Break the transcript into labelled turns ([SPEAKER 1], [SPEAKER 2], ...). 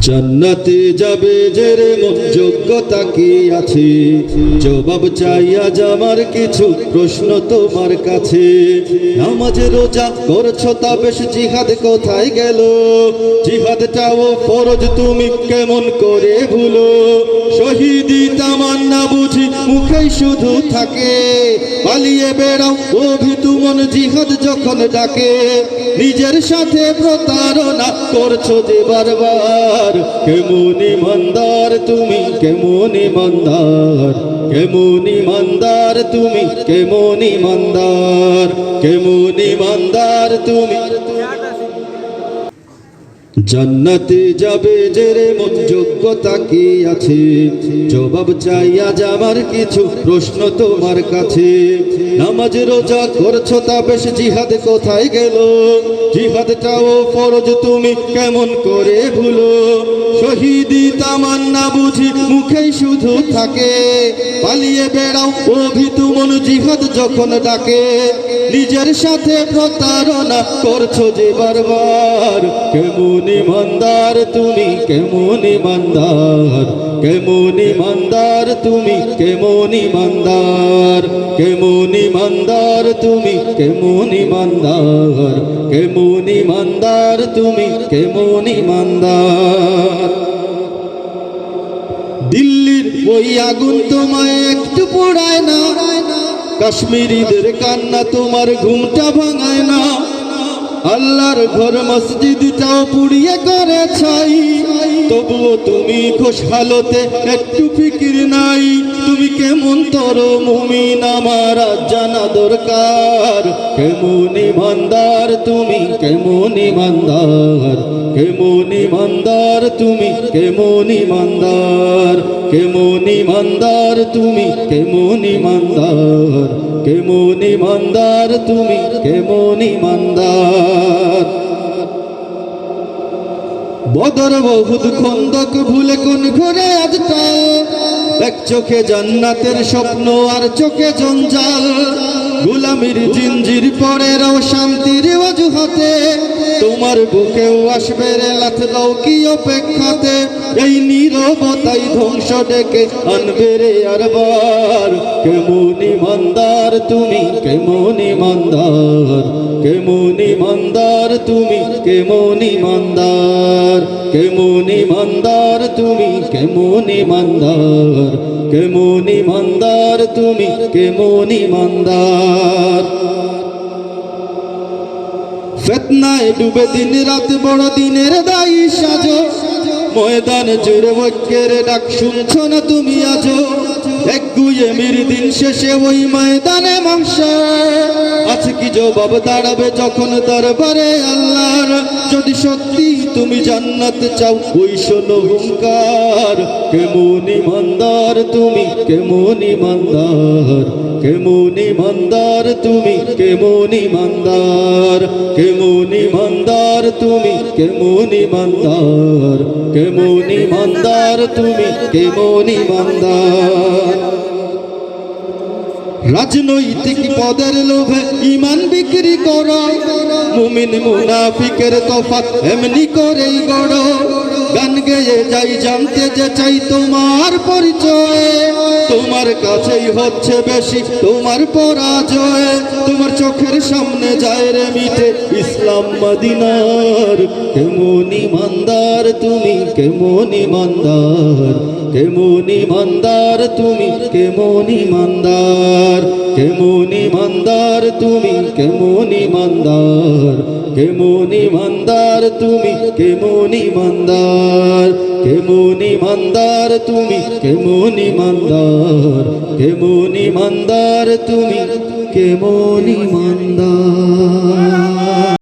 [SPEAKER 1] জান্নাতে যাবে যে রে মন যোগ্যতা কি আছে? জবাব চাই আজ আমার কিছু প্রশ্ন তোমার কাছে। নামাজ রোজা করছো তা বেশ, জিহাদ কোথায় গেল? জিহাদটাও ফরজ তুমি কেমন করে ভুলো? শহীদি তামান্না বুঝি মুখেই শুধু থাকে, পালিয়ে বেড়াও অভিতু মন জিহাদ যখন ডাকে। নিজের সাথে প্রতারণা করছো যে বারবার, কেমন ইমানদার তুমি, কেমন ইমানদার, কেমন ইমানদার তুমি, কেমন ইমানদার, কেমন ইমানদার তুমি। জান্নাতে যাবে যে রে মন যোগ্যতা কি আছে? জবাব চাই আজ আমার কিছু প্রশ্ন তোমার কাছে। নামাজ রোজা করছো তা বেশ, জিহাদ কোথায় গেল? জিহাদটাও ফরজ তুমি কেমন করে ভুলো? শহীদি তামান্না বুঝি মুখেই শুধু থাকে, পালিয়ে বেড়াও অভিতু মন জিহাদ যখন ডাকে। নিজের সাথে প্রতারণা করছো যে বারবার, কেমন ইমানদার তুমি, কেমন ইমানদার, কেমন ইমানদার তুমি, কেমন ইমানদার, কেমন ইমানদার তুমি, কেমন ইমানদার, কেমন ইমানদার তুমি, কেমন ইমানদার। দিল্লির ওই আগুন তোমায় একটু পোড়ায় না, কাশ্মীরিদের কান্না তোমার ঘুমটা ভাঙায় না। আল্লাহর ঘর মসজিদটাও পুড়িয়ে করে ছাই, তবুও তুমি খুশহালতে একটু ফিকির নাই। তুমি কেমন তর মুমিন আমার আজ জানা দরকার। কেমন ইমানদার তুমি, কেমন ইমানদার, কেমন ইমানদার তুমি, কেমন ইমানদার, কেমন ইমানদার তুমি, কেমন ইমানদার, কেমন ইমানদার তুমি, কেমন ইমানদার। বদর বহুদ খন্দক ভুলে কোন ঘরে আজটা, এক চোখে জান্নাতের স্বপ্ন আর চোখে জঞ্জাল। গোলামির জিঞ্জির পরে রাও শান্তির অজুহাতে, তোমার বুকেও আসবে রে লাথ দাও কি অপেক্ষাতে। এই নীরবতাই ধ্বংস ডেকে আনবে রে আরবার। কেমন ইমানদার তুমি, কেমন ইমানদার, কেমন ইমানদার তুমি, কেমন ইমানদার, কেমন ইমানদার তুমি, কেমন ইমানদার, কেমন ইমানদার তুমি, কেমন ইমানদার। ফিতনায় ডুবে দিন রাত বড় দিনের দায়ী সাজো, ময়দান জুড়ে ঐক্যের ডাক শুনছো না তুমি আজো। এক গুয়েমির দিন শেষে ওই ময়দানে মাহশার, আছে কি জবাব দাঁড়াবে যখন দরবারে আল্লাহর। যদি সত্যি তুমি জান্নাত চাও ওই শোনো হুঙ্কার। কেমন ইমানদার তুমি, কেমন ইমানদার, কেমন ইমানদার তুমি, কেমন ইমানদার, কেমন ইমানদার তুমি, কেমন ইমানদার, কেমন ইমানদার তুমি, কেমন ইমানদার। রাজনৈতিক পদের লোভে ইমান বিক্রি করো, মুমিন মুনাফিকের তফাৎ এমনি করেই গড়। গান গেয়ে যাই জানতে যে চাই তোমার পরিচয়, তোমার কাছেই হচ্ছে বেশি তোমার পরাজয়। তোমার চোখের সামনে যায় রে মিটে ইসলাম মদিনার। কেমন ইমানদার তুমি, কেমন ইমানদার, কেমন ইমানদার তুমি, কেমন ইমানদার, কেমন ইমানদার তুমি, কেমন ইমানদার, কেমন ইমানদার তুমি, কেমন ইমানদার, কেমন ইমানদার তুমি, কেমন ইমানদার, কেমন ইমানদার তুমি, কেমন ইমানদার।